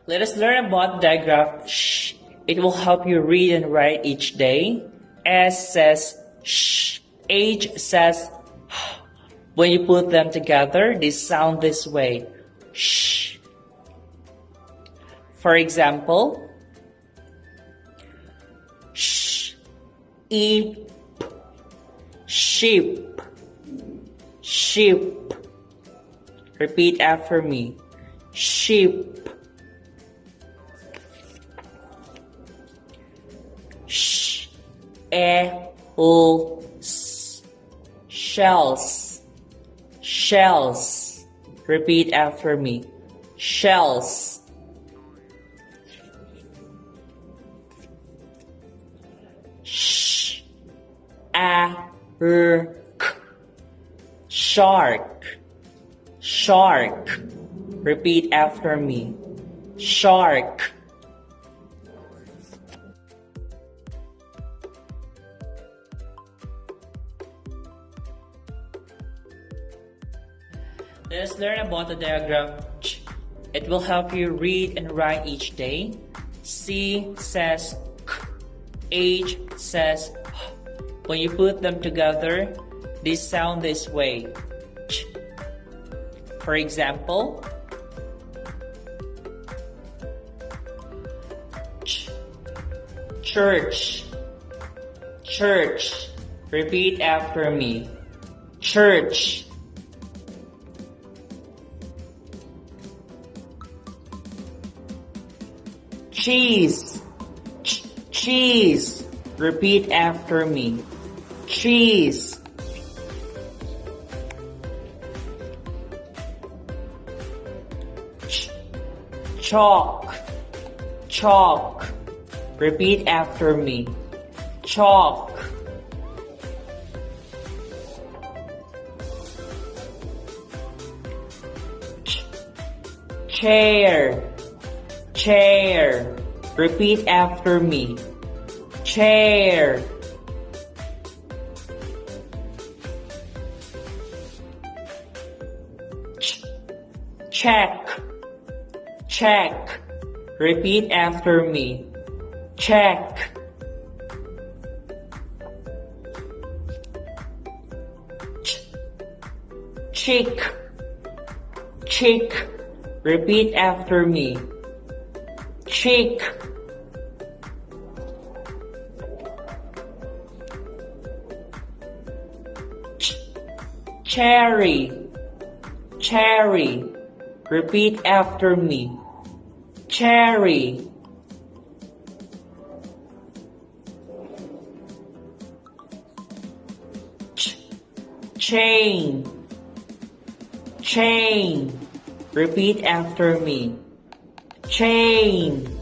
Let us learn about digraph sh. It will help you read and write each day. S says sh. H says h. When you put them together, they sound this way. Sh. For example, sh. Eep. Sheep. Sheep. Repeat after me. Sheep. Sh, l, s, shells, shells. Repeat after me. Shells. Sh, a, r, k, shark, shark. Repeat after me. Shark. Let us learn about the diagram ch. It will help you read and write each day. C says k. H says h. When you put them together, they sound this way. Ch. For example, ch. Church, church. Repeat after me. Church. Cheese, cheese. Repeat after me. Cheese. Chalk, chalk. Repeat after me. Chalk. Chair, chair. Repeat after me. Chair. Check, check. Repeat after me. Check. Chick, chick. Repeat after me. Chick. Cherry, cherry. Repeat after me. Cherry. Chain, chain. Repeat after me. Chain.